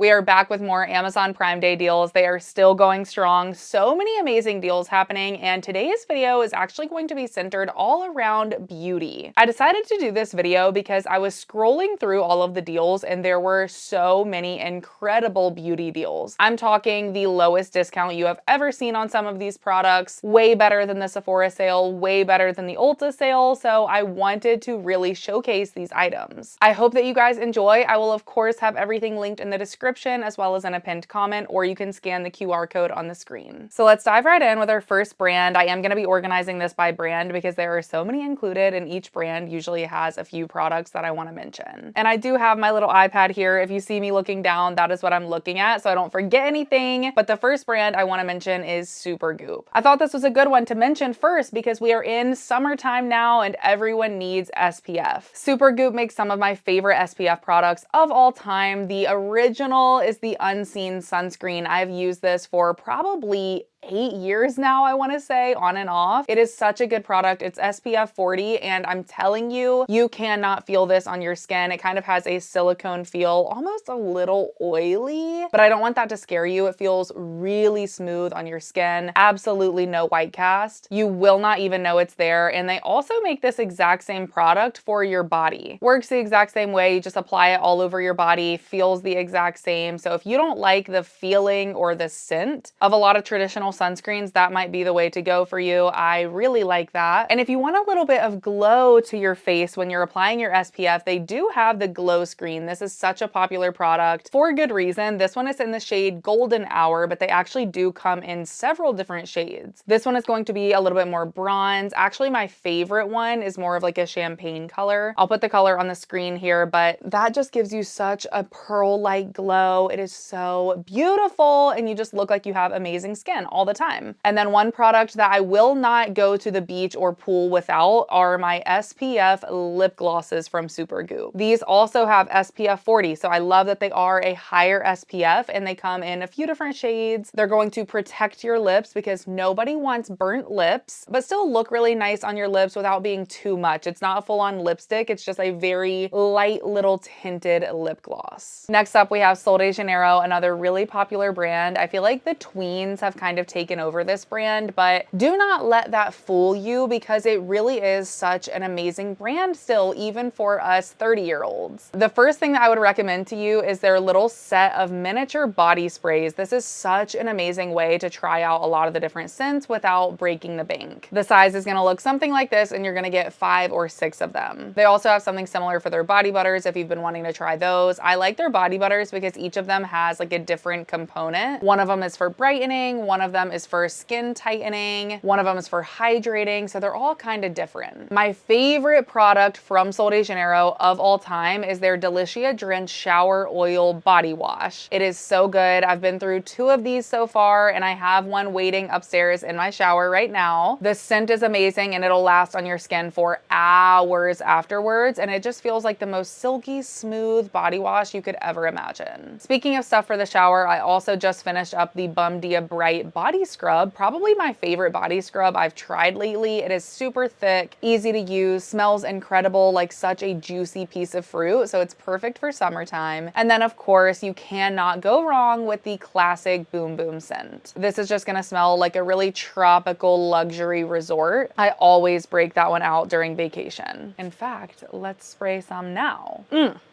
We are back with more Amazon Prime Day deals. They are still going strong. So many amazing deals happening, and today's video is actually going to be centered all around beauty. I decided to do this video because I was scrolling through all of the deals and there were so many incredible beauty deals. I'm talking the lowest discount you have ever seen on some of these products, way better than the Sephora sale, way better than the Ulta sale, so I wanted to really showcase these items. I hope that you guys enjoy. I will of course have everything linked in the description as well as in a pinned comment, or you can scan the QR code on the screen. So let's dive right in with our first brand. I am going to be organizing this by brand because there are so many included, and each brand usually has a few products that I want to mention. And I do have my little iPad here. If you see me looking down, that is what I'm looking at, so I don't forget anything. But the first brand I want to mention is Supergoop. I thought this was a good one to mention first because we are in summertime now and everyone needs SPF. Supergoop makes some of my favorite SPF products of all time. The original is the Unseen sunscreen. I've used this for probably 8 years now, I want to say, on and off. It is such a good product. It's SPF 40, and I'm telling you, you cannot feel this on your skin. It kind of has a silicone feel, almost a little oily, but I don't want that to scare you. It feels really smooth on your skin. Absolutely no white cast. You will not even know it's there, and they also make this exact same product for your body. Works the exact same way. You just apply it all over your body, feels the exact same. So if you don't like the feeling or the scent of a lot of traditional sunscreens, that might be the way to go for you. I really like that. And if you want a little bit of glow to your face when you're applying your SPF, they do have the glow screen. This is such a popular product for good reason. This one is in the shade Golden Hour, but they actually do come in several different shades. This one is going to be a little bit more bronze. Actually, my favorite one is more of like a champagne color. I'll put the color on the screen here, but that just gives you such a pearl-like glow. It is so beautiful, and you just look like you have amazing skin all the time. And then one product that I will not go to the beach or pool without are my SPF lip glosses from Supergoop. These also have SPF 40, so I love that they are a higher SPF and they come in a few different shades. They're going to protect your lips because nobody wants burnt lips, but still look really nice on your lips without being too much. It's not a full-on lipstick, it's just a very light little tinted lip gloss. Next up, we have Sol de Janeiro, another really popular brand. I feel like the tweens have kind of taken over this brand, but do not let that fool you because it really is such an amazing brand still, even for us 30-year-olds. The first thing that I would recommend to you is their little set of miniature body sprays. This is such an amazing way to try out a lot of the different scents without breaking the bank. The size is going to look something like this, and you're going to get 5 or 6 of them. They also have something similar for their body butters if you've been wanting to try those. I like their body butters because each of them has like a different component. One of them is for brightening, one of them is for skin tightening, one of them is for hydrating, so they're all kind of different. My favorite product from Sol de Janeiro of all time is their Delicia Drenched Shower Oil Body Wash. It is so good. I've been through 2 of these so far, and I have one waiting upstairs in my shower right now. The scent is amazing, and it'll last on your skin for hours afterwards, and it just feels like the most silky smooth body wash you could ever imagine. Speaking of stuff for the shower, I also just finished up the Bum Dia Bright body scrub, probably my favorite body scrub I've tried lately. It is super thick, easy to use, smells incredible, like such a juicy piece of fruit, so it's perfect for summertime. And then of course, you cannot go wrong with the classic Boom Boom scent. This is just gonna smell like a really tropical luxury resort. I always break that one out during vacation. In fact, let's spray some now.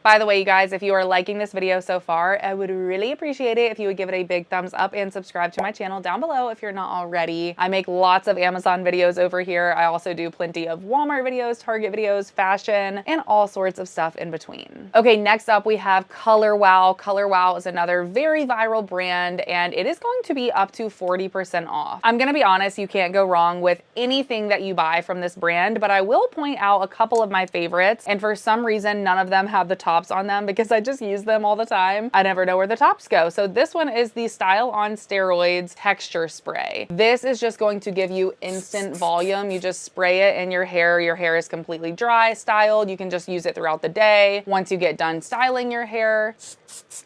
By the way, you guys, if you are liking this video so far, I would really appreciate it if you would give it a big thumbs up and subscribe to my channel down below if you're not already. I make lots of Amazon videos over here. I also do plenty of Walmart videos, Target videos, fashion, and all sorts of stuff in between. Okay, next up we have ColorWOW. ColorWOW is another very viral brand, and it is going to be up to 40% off. I'm gonna be honest, you can't go wrong with anything that you buy from this brand, but I will point out a couple of my favorites, and for some reason, none of them have the tops on them because I just use them all the time. I never know where the tops go. So this one is the Style on Steroids Texture Spray. This is just going to give you instant volume. You just spray it in your hair. Your hair is completely dry, styled. You can just use it throughout the day. Once you get done styling your hair,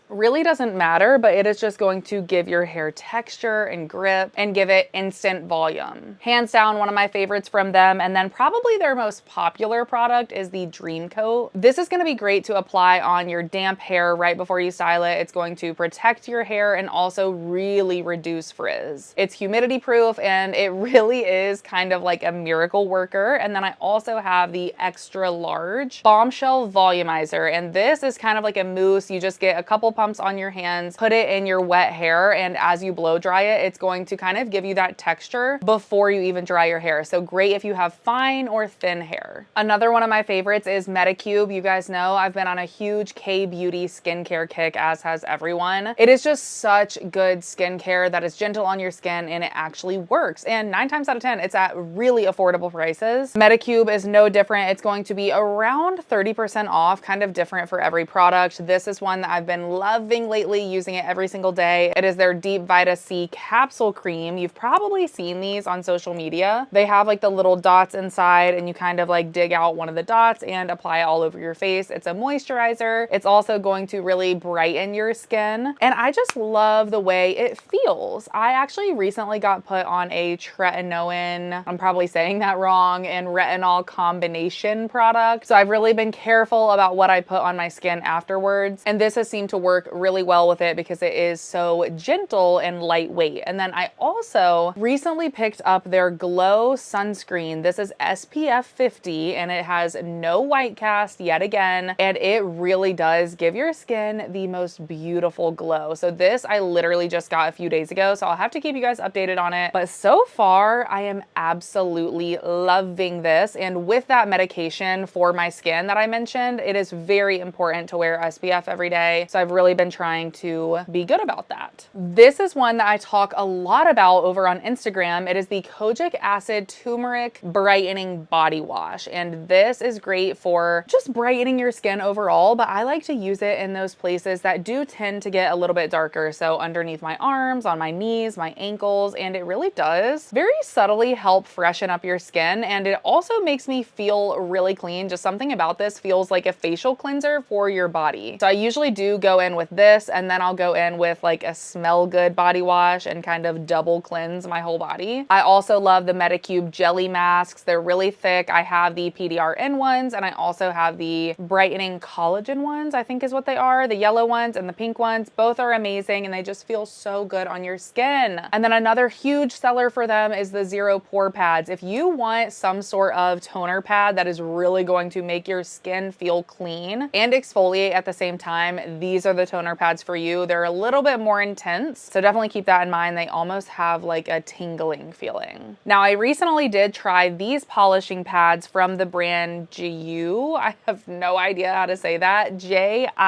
really doesn't matter, but it is just going to give your hair texture and grip and give it instant volume. Hands down, one of my favorites from them. And then probably their most popular product is the Dream Coat. This is going to be great to apply on your damp hair right before you style it. It's going to protect your hair and also really reduce frizz. It's humidity proof and it really is kind of like a miracle worker. And then I also have the extra large bombshell volumizer, and this is kind of like a mousse. You just get a couple pumps on your hands, put it in your wet hair, and as you blow dry it, it's going to kind of give you that texture before you even dry your hair. So great if you have fine or thin hair. Another one of my favorites is Medicube. You guys know I've been on a huge K-beauty skincare kick, as has everyone. It is just such good skincare that is gentle on your skin and it actually works. And 9 times out of 10, it's at really affordable prices. Medicube is no different. It's going to be around 30% off, kind of different for every product. This is one that I've been loving lately, using it every single day. It is their Deep Vita C capsule cream. You've probably seen these on social media. They have like the little dots inside and you kind of like dig out one of the dots and apply it all over your face. It's a moisturizer. It's also going to really brighten your skin. And I just love the way it feels. I actually recently got put on a tretinoin, I'm probably saying that wrong, and retinol combination product. So I've really been careful about what I put on my skin afterwards. And this has seemed to work really well with it because it is so gentle and lightweight. And then I also recently picked up their Glow sunscreen. This is SPF 50 and it has no white cast yet again. And it really does give your skin the most beautiful glow. So this I literally just got a few days ago, so I'll have to keep you guys updated on it. But so far, I am absolutely loving this. And with that medication for my skin that I mentioned, it is very important to wear SPF every day. So I've really been trying to be good about that. This is one that I talk a lot about over on Instagram. It is the Kojic Acid Turmeric Brightening Body Wash. And this is great for just brightening your skin overall, but I like to use it in those places that do tend to get a little bit darker. So underneath my arms, on my knees, my ankles, and it really does very subtly help freshen up your skin. And it also makes me feel really clean. Just something about this feels like a facial cleanser for your body. So I usually do go in with this, and then I'll go in with like a smell good body wash and kind of double cleanse my whole body. I also love the Medicube jelly masks. They're really thick. I have the PDRN ones and I also have the brightening collagen ones, I think is what they are. The yellow ones and the pink ones, both are amazing and they just feel so good on your skin. And then another huge seller for them is the Zero Pore Pads. If you want some sort of toner pad that is really going to make your skin feel clean and exfoliate at the same time, these are the toner pads for you. They're a little bit more intense, so definitely keep that in mind. They almost have like a tingling feeling. Now, I recently did try these polishing pads from the brand Jiyu. I have no idea how to say that. Jiyu.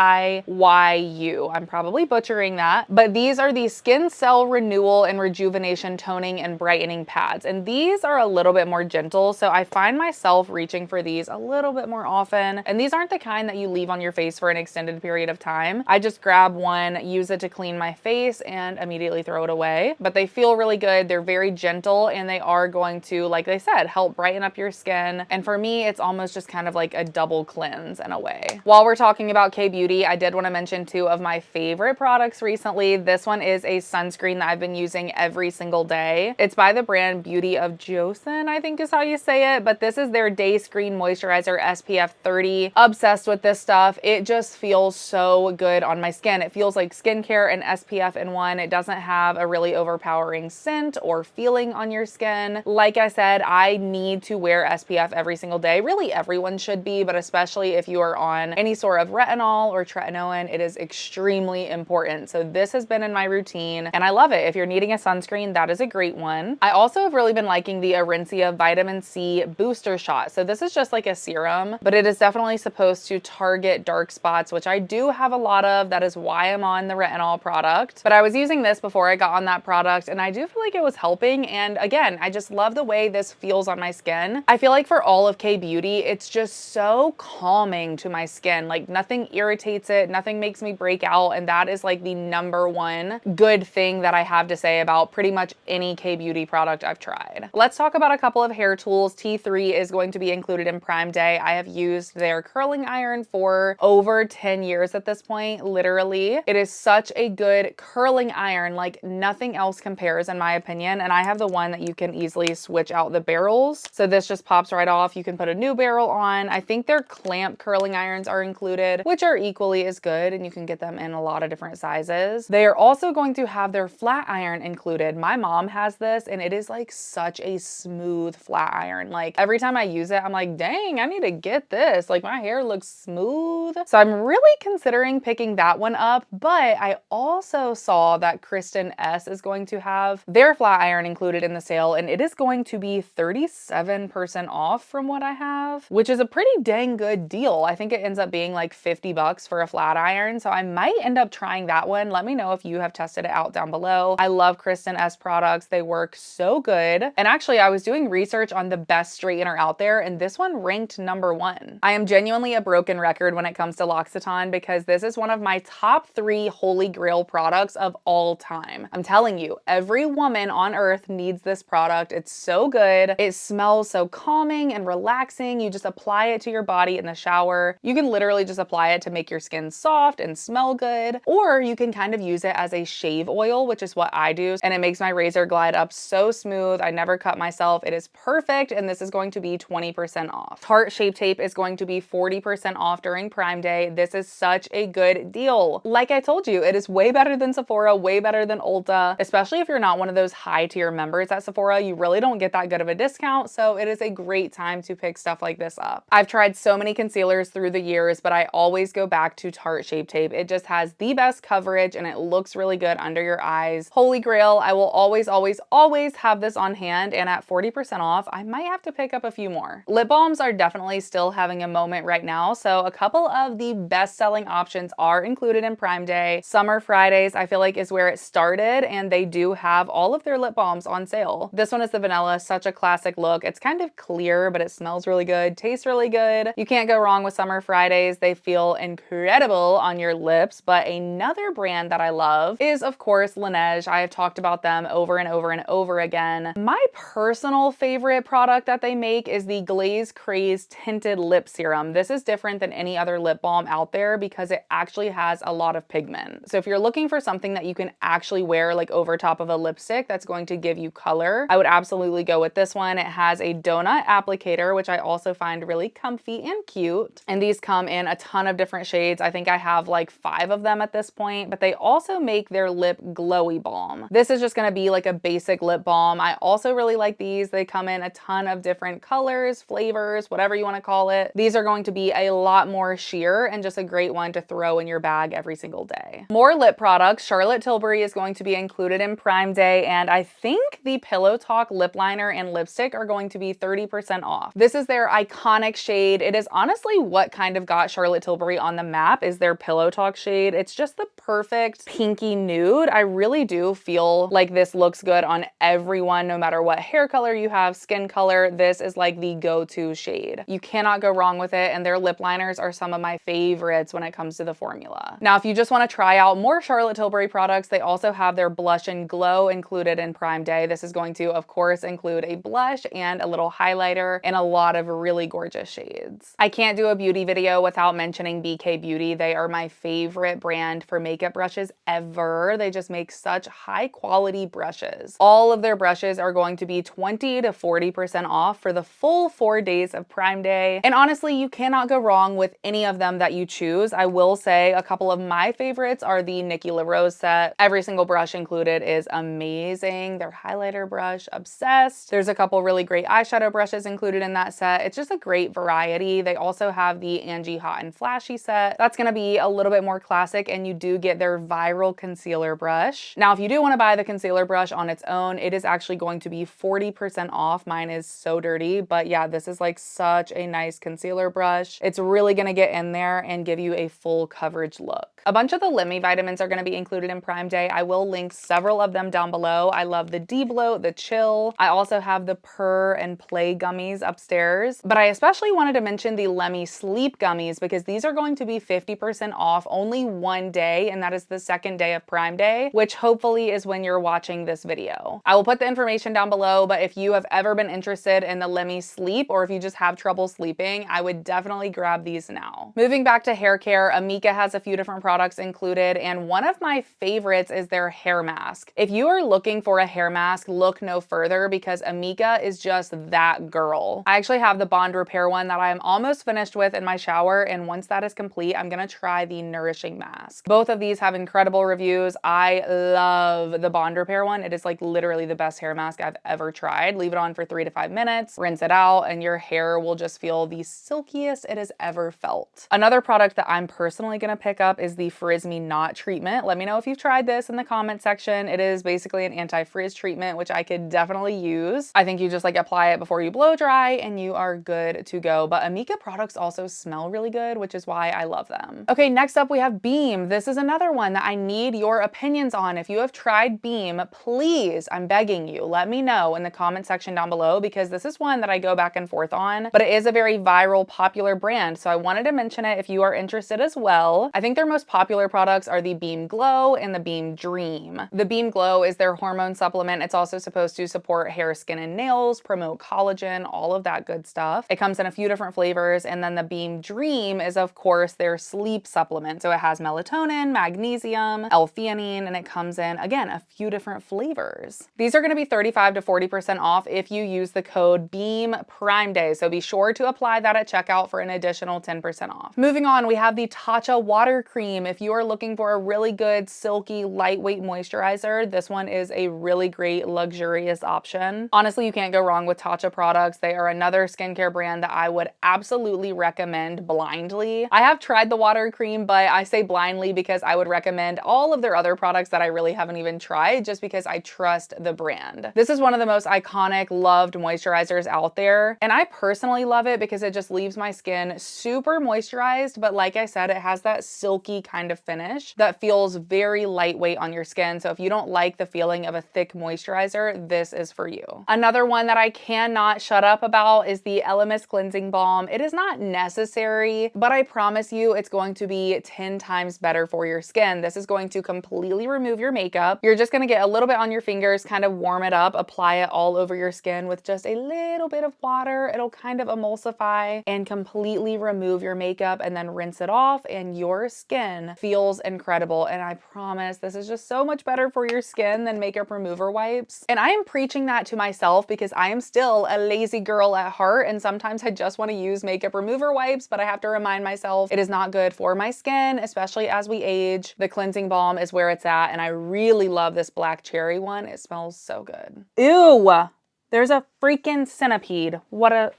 I'm probably butchering that, but these are the Skin Cell Renewal and Rejuvenation Toning and Brightening Pads. And these are a little bit more gentle, so I find myself reaching for these a little bit more often. And these aren't the kind that you leave on your face for an extended period of time. I just grab one, use it to clean my face, and immediately throw it away. But they feel really good. They're very gentle, and they are going to, like they said, help brighten up your skin. And for me, it's almost just kind of like a double cleanse in a way. While we're talking about K-beauty, I did want to mention two of my favorite products recently. This one is a sunscreen that I've been using every single day. It's by the brand Beauty of Joseon, I think is how you say it, but this is their Day Screen Moisturizer SPF 30. Obsessed with this stuff. It just feels so good on my skin. It feels like skincare and SPF in one. It doesn't have a really overpowering scent or feeling on your skin. Like I said, I need to wear SPF every single day. Really, everyone should be, but especially if you are on any sort of retinol or tretinoin, it is extremely important. So this has been in my routine and I love it. If you're needing a sunscreen, that is a great one. I also have really been liking the Arincia Vitamin C Booster Shot. So this is just like a serum, but it is definitely supposed to target dark spots, which I do have a lot of. That is why I'm on the retinol product. But I was using this before I got on that product and I do feel like it was helping. And again, I just love the way this feels on my skin. I feel like for all of K-beauty, it's just so calming to my skin. Like nothing irritates it, nothing makes me break out. And that is like the #1 good thing that I have to say about pretty much any K-beauty product I've tried. Let's talk about a couple of hair tools. T3 is going to be included in Prime Day. I have used their curling iron for over 10 years at this this point, literally. It is such a good curling iron, like nothing else compares in my opinion. And I have the one that you can easily switch out the barrels. So this just pops right off. You can put a new barrel on. I think their clamp curling irons are included, which are equally as good, and you can get them in a lot of different sizes. They are also going to have their flat iron included. My mom has this and it is like such a smooth flat iron. Like every time I use it, I'm like, dang, I need to get this. Like my hair looks smooth. So I'm really considering picking that one up, but I also saw that Kristen S is going to have their flat iron included in the sale, and it is going to be 37% off from what I have, which is a pretty dang good deal. I think it ends up being like 50 bucks for a flat iron. So I might end up trying that one. Let me know if you have tested it out down below. I love Kristen S products. They work so good. And actually I was doing research on the best straightener out there, and this one ranked #1. I am genuinely a broken record when it comes to L'Occitane because this is one of my top 3 holy grail products of all time. I'm telling you, every woman on earth needs this product. It's so good. It smells so calming and relaxing. You just apply it to your body in the shower. You can literally just apply it to make your skin soft and smell good, or you can kind of use it as a shave oil, which is what I do, and it makes my razor glide up so smooth. I never cut myself. It is perfect, and this is going to be 20% off. Tarte Shape Tape is going to be 40% off during Prime Day. This is such a good deal. Like I told you, it is way better than Sephora, way better than Ulta, especially if you're not one of those high tier members at Sephora. You really don't get that good of a discount, so it is a great time to pick stuff like this up. I've tried so many concealers through the years, but I always go back to Tarte Shape Tape. It just has the best coverage and it looks really good under your eyes. Holy grail. I will always, always, always have this on hand, and at 40% off, I might have to pick up a few more. Lip balms are definitely still having a moment right now, so a couple of the best-selling options are included in Prime Day. Summer Fridays, I feel like, is where it started, and they do have all of their lip balms on sale. This one is the vanilla, such a classic look. It's kind of clear, but it smells really good, tastes really good. You can't go wrong with Summer Fridays. They feel incredible on your lips. But another brand that I love is, of course, Laneige. I have talked about them over and over and over again. My personal favorite product that they make is the Glaze Craze Tinted Lip Serum. This is different than any other lip balm out there because it actually has a lot of pigment. So if you're looking for something that you can actually wear like over top of a lipstick that's going to give you color, I would absolutely go with this one. It has a donut applicator, which I also find really comfy and cute. And these come in a ton of different shades. I think I have like 5 of them at this point, but they also make their lip glowy balm. This is just gonna be like a basic lip balm. I also really like these. They come in a ton of different colors, flavors, whatever you wanna call it. These are going to be a lot more sheer and just a great one to throw in your bag every single day. More lip products. Charlotte Tilbury is going to be included in Prime Day, and I think the Pillow Talk lip liner and lipstick are going to be 30% off. This is their iconic shade. It is honestly what kind of got Charlotte Tilbury on the map, is their Pillow Talk shade. It's just the perfect pinky nude. I really do feel like this looks good on everyone, no matter what hair color you have, skin color. This is like the go-to shade. You cannot go wrong with it, and their lip liners are some of my favorites when it comes to the formula. Now, if you just want to try out more Charlotte Tilbury products, they also have their Blush and Glow included in Prime Day. This is going to, of course, include a blush and a little highlighter and a lot of really gorgeous shades. I can't do a beauty video without mentioning BK Beauty. They are my favorite brand for makeup brushes ever. They just make such high quality brushes. All of their brushes are going to be 20 to 40% off for the full 4 days of Prime Day. And honestly, you cannot go wrong with any of them that you choose. I will say a couple of my favorites are the Nikki LaRose set. Every single brush included is amazing. Their highlighter brush, obsessed. There's a couple really great eyeshadow brushes included in that set. It's just a great variety. They also have the Angie Hot and Flashy set. That's gonna be a little bit more classic, and you do get their viral concealer brush. Now, if you do wanna buy the concealer brush on its own, it is actually going to be 40% off. Mine is so dirty, but yeah, this is like such a nice concealer brush. It's really gonna get in there and give you a full coverage look. A bunch of the Lemme vitamins are gonna be included in Prime Day. I will link several of them down below. I love the D-Bloat, the Chill. I also have the Purr and Play gummies upstairs, but I especially wanted to mention the Lemme Sleep gummies because these are going to be 50% off only one day, and that is the second day of Prime Day, which hopefully is when you're watching this video. I will put the information down below, but if you have ever been interested in the Lemme Sleep, or if you just have trouble sleeping, I would definitely grab these now. Moving back to hair care, Amika Amika has a few different products included, and one of my favorites is their hair mask. If you are looking for a hair mask, look no further because Amika is just that girl. I actually have the Bond Repair one that I'm almost finished with in my shower, and once that is complete, I'm gonna try the Nourishing Mask. Both of these have incredible reviews. I love the Bond Repair one. It is like literally the best hair mask I've ever tried. Leave it on for 3 to 5 minutes, rinse it out, and your hair will just feel the silkiest it has ever felt. Another product that I'm personally gonna pick up is the Frizz Me Not treatment. Let me know if you've tried this in the comment section. It is basically an anti-frizz treatment, which I could definitely use. I think you just like apply it before you blow dry and you are good to go. But Amika products also smell really good, which is why I love them. Okay, next up we have Beam. This is another one that I need your opinions on. If you have tried Beam, please, I'm begging you, let me know in the comment section down below because this is one that I go back and forth on, but it is a very viral, popular brand. So I wanted to mention it if you are interested as well. I think their most popular products are the Beam Glow and the Beam Dream. The Beam Glow is their hormone supplement. It's also supposed to support hair, skin, and nails, promote collagen, all of that good stuff. It comes in a few different flavors. And then the Beam Dream is of course their sleep supplement. So it has melatonin, magnesium, L-theanine, and it comes in, again, a few different flavors. These are gonna be 35 to 40% off if you use the code BEAM Prime Day. So be sure to apply that at checkout for an additional 10% off. Moving on, we have the Tatcha Water Cream. If you are looking for a really good, silky, lightweight moisturizer, this one is a really great, luxurious option. Honestly, you can't go wrong with Tatcha products. They are another skincare brand that I would absolutely recommend blindly. I have tried the water cream, but I say blindly because I would recommend all of their other products that I really haven't even tried just because I trust the brand. This is one of the most iconic, loved moisturizers out there, and I personally love it because it just leaves my skin super moisturized, but like I said, it has that silky kind of finish that feels very lightweight on your skin. So if you don't like the feeling of a thick moisturizer, this is for you. Another one that I cannot shut up about is the Elemis Cleansing Balm. It is not necessary, but I promise you it's going to be 10 times better for your skin. This is going to completely remove your makeup. You're just gonna get a little bit on your fingers, kind of warm it up, apply it all over your skin with just a little bit of water. It'll kind of emulsify and completely remove your makeup and then rinse it off, and your skin feels incredible. And I promise this is just so much better for your skin than makeup remover wipes. And I am preaching that to myself because I am still a lazy girl at heart, and sometimes I just want to use makeup remover wipes, but I have to remind myself it is not good for my skin, especially as we age. The cleansing balm is where it's at, and I really love this black cherry one. It smells so good. Ew, there's a freaking centipede. What a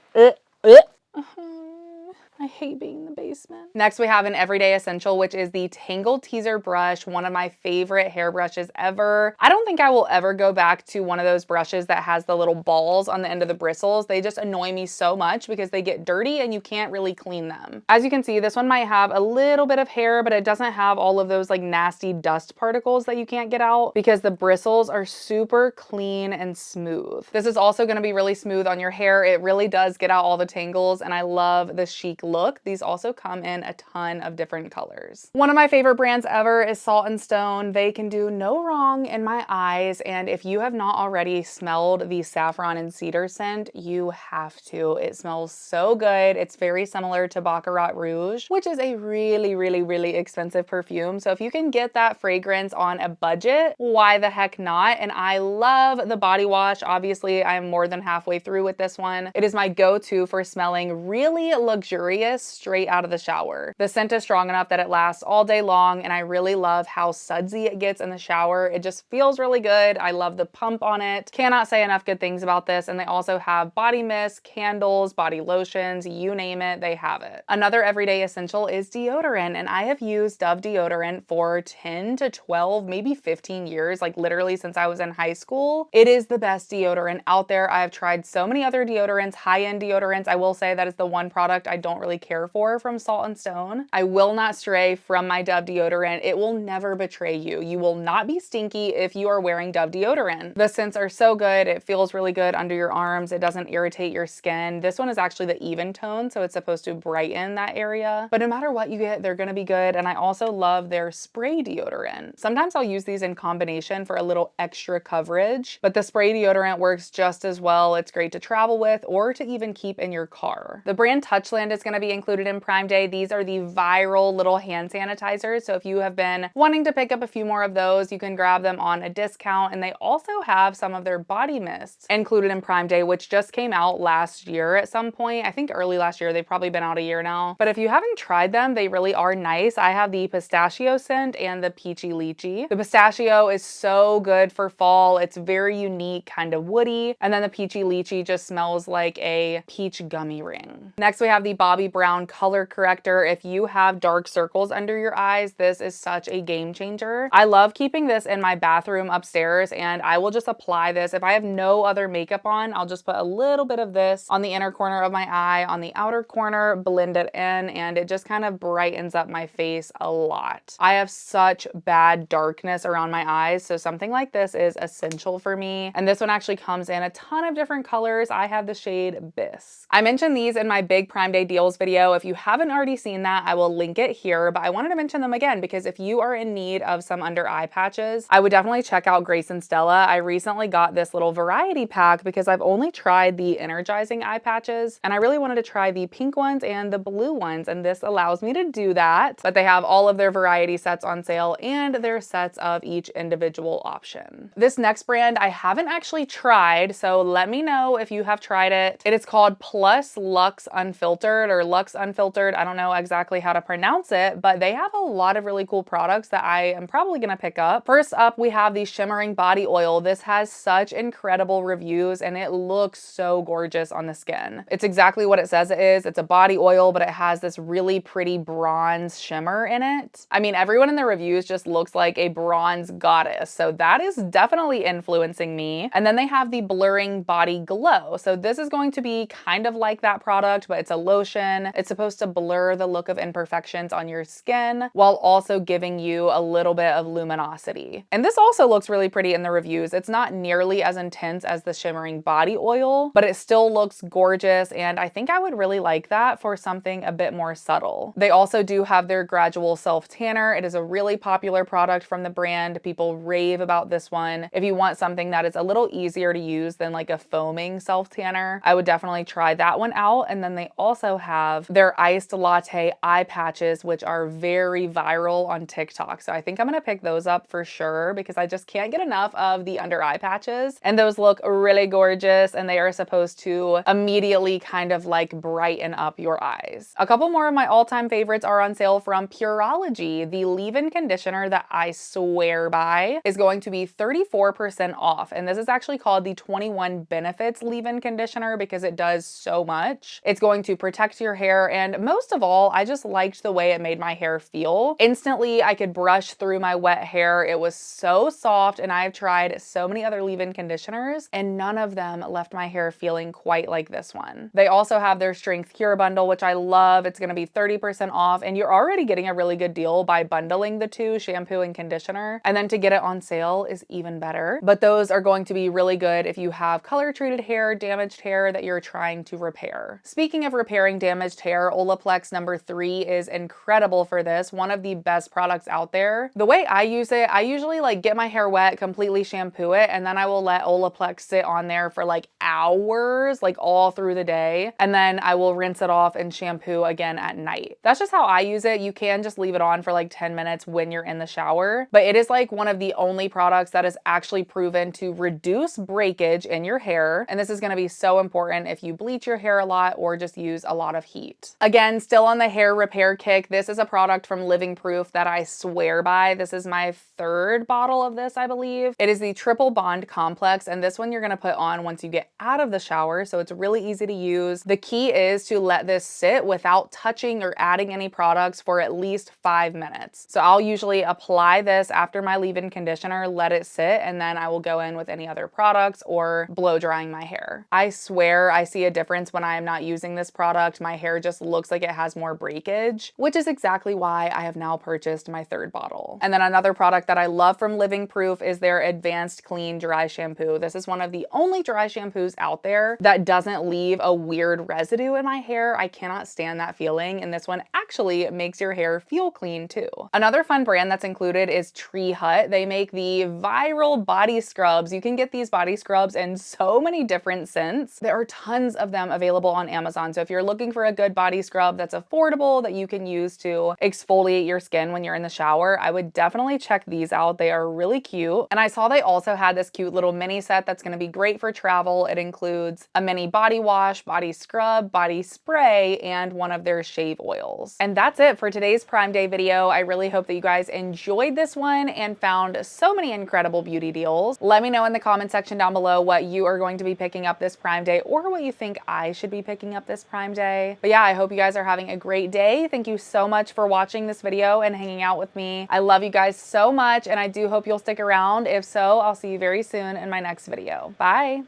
I hate being in the basement. Next, we have an everyday essential, which is the Tangled Teaser brush, one of my favorite hair brushes ever. I don't think I will ever go back to one of those brushes that has the little balls on the end of the bristles. They just annoy me so much because they get dirty and you can't really clean them. As you can see, this one might have a little bit of hair, but it doesn't have all of those like nasty dust particles that you can't get out because the bristles are super clean and smooth. This is also going to be really smooth on your hair. It really does get out all the tangles, and I love the chic look. These also come in a ton of different colors. One of my favorite brands ever is Salt and Stone. They can do no wrong in my eyes, and if you have not already smelled the saffron and cedar scent, you have to. It smells so good. It's very similar to Baccarat Rouge, which is a really expensive perfume. So if you can get that fragrance on a budget, why the heck not? And I love the body wash. Obviously, I'm more than halfway through with this one. It is my go-to for smelling really luxurious straight out of the shower. The scent is strong enough that it lasts all day long, and I really love how sudsy it gets in the shower. It just feels really good. I love the pump on it. Cannot say enough good things about this. And they also have body mists, candles, body lotions, you name it, they have it. Another everyday essential is deodorant, and I have used Dove deodorant for 10 to 12, maybe 15 years, like literally since I was in high school. It is the best deodorant out there. I have tried so many other deodorants, high-end deodorants. I will say that is the one product I don't really care for from Salt and Stone. I will not stray from my Dove deodorant. It will never betray you. You will not be stinky if you are wearing Dove deodorant. The scents are so good. It feels really good under your arms. It doesn't irritate your skin. This one is actually the even tone, so it's supposed to brighten that area. But no matter what you get, they're gonna be good. And I also love their spray deodorant. Sometimes I'll use these in combination for a little extra coverage, but the spray deodorant works just as well. It's great to travel with or to even keep in your car. The brand Touchland is gonna going to be included in Prime Day. These are the viral little hand sanitizers. So if you have been wanting to pick up a few more of those, you can grab them on a discount. And they also have some of their body mists included in Prime Day, which just came out last year at some point. I think early last year. They've probably been out a year now. But if you haven't tried them, they really are nice. I have the pistachio scent and the peachy lychee. The pistachio is so good for fall. It's very unique, kind of woody. And then the peachy lychee just smells like a peach gummy ring. Next, we have the Bobbi Brown color corrector. If you have dark circles under your eyes, this is such a game changer. I love keeping this in my bathroom upstairs, and I will just apply this. If I have no other makeup on, I'll just put a little bit of this on the inner corner of my eye, on the outer corner, blend it in, and it just kind of brightens up my face a lot. I have such bad darkness around my eyes, so something like this is essential for me. And this one actually comes in a ton of different colors. I have the shade Bisque. I mentioned these in my big Prime Day deals video. If you haven't already seen that, I will link it here, but I wanted to mention them again because if you are in need of some under eye patches, I would definitely check out Grace and Stella. I recently got this little variety pack because I've only tried the energizing eye patches, and I really wanted to try the pink ones and the blue ones, and this allows me to do that. But they have all of their variety sets on sale and their sets of each individual option. This next brand I haven't actually tried, so let me know if you have tried it. It is called Plus Lux Unfiltered or Lux Unfiltered. I don't know exactly how to pronounce it, but they have a lot of really cool products that I am probably gonna pick up. First up, we have the shimmering body oil. This has such incredible reviews and it looks so gorgeous on the skin. It's exactly what it says it is. It's a body oil, but it has this really pretty bronze shimmer in it. I mean, everyone in the reviews just looks like a bronze goddess, so that is definitely influencing me. And then they have the blurring body glow. So this is going to be kind of like that product, but it's a lotion. It's supposed to blur the look of imperfections on your skin while also giving you a little bit of luminosity. And this also looks really pretty in the reviews. It's not nearly as intense as the shimmering body oil, but it still looks gorgeous, and I think I would really like that for something a bit more subtle. They also do have their gradual self tanner. It is a really popular product from the brand. People rave about this one. If you want something that is a little easier to use than like a foaming self tanner, I would definitely try that one out. And then they also have their iced latte eye patches, which are very viral on TikTok. So I think I'm gonna pick those up for sure because I just can't get enough of the under eye patches. And those look really gorgeous, and they are supposed to immediately kind of like brighten up your eyes. A couple more of my all-time favorites are on sale from Pureology. The leave-in conditioner that I swear by is going to be 34% off. And this is actually called the 21 Benefits leave-in conditioner because it does so much. It's going to protect your hair, and most of all, I just liked the way it made my hair feel. Instantly, I could brush through my wet hair. It was so soft, and I've tried so many other leave-in conditioners, and none of them left my hair feeling quite like this one. They also have their Strength Cure bundle, which I love. It's gonna be 30% off, and you're already getting a really good deal by bundling the two, shampoo and conditioner, and then to get it on sale is even better. But those are going to be really good if you have color-treated hair, damaged hair that you're trying to repair. Speaking of repairing damaged hair, Olaplex number 3 is incredible for this. One of the best products out there. The way I use it, I usually like get my hair wet, completely shampoo it, and then I will let Olaplex sit on there for like hours, like all through the day. And then I will rinse it off and shampoo again at night. That's just how I use it. You can just leave it on for like 10 minutes when you're in the shower, but it is like one of the only products that is actually proven to reduce breakage in your hair. And this is gonna be so important if you bleach your hair a lot or just use a lot of heat. Again, still on the hair repair kick, this is a product from Living Proof that I swear by. This is my 3rd bottle of this, I believe. It is the Triple Bond Complex, and this one you're gonna put on once you get out of the shower, so it's really easy to use. The key is to let this sit without touching or adding any products for at least 5 minutes. So I'll usually apply this after my leave-in conditioner, let it sit, and then I will go in with any other products or blow drying my hair. I swear I see a difference when I am not using this product. My hair just looks like it has more breakage, which is exactly why I have now purchased my 3rd bottle. And then another product that I love from Living Proof is their Advanced Clean Dry Shampoo. This is one of the only dry shampoos out there that doesn't leave a weird residue in my hair. I cannot stand that feeling, and this one actually makes your hair feel clean too. Another fun brand that's included is Tree Hut. They make the viral body scrubs. You can get these body scrubs in so many different scents. There are tons of them available on Amazon, so if you're looking for for a good body scrub that's affordable that you can use to exfoliate your skin when you're in the shower, I would definitely check these out. They are really cute. And I saw they also had this cute little mini set that's going to be great for travel. It includes a mini body wash, body scrub, body spray, and one of their shave oils. And that's it for today's Prime Day video. I really hope that you guys enjoyed this one and found so many incredible beauty deals. Let me know in the comment section down below what you are going to be picking up this Prime Day or what you think I should be picking up this Prime Day. But yeah, I hope you guys are having a great day. Thank you so much for watching this video and hanging out with me. I love you guys so much, and I do hope you'll stick around. If so, I'll see you very soon in my next video. Bye.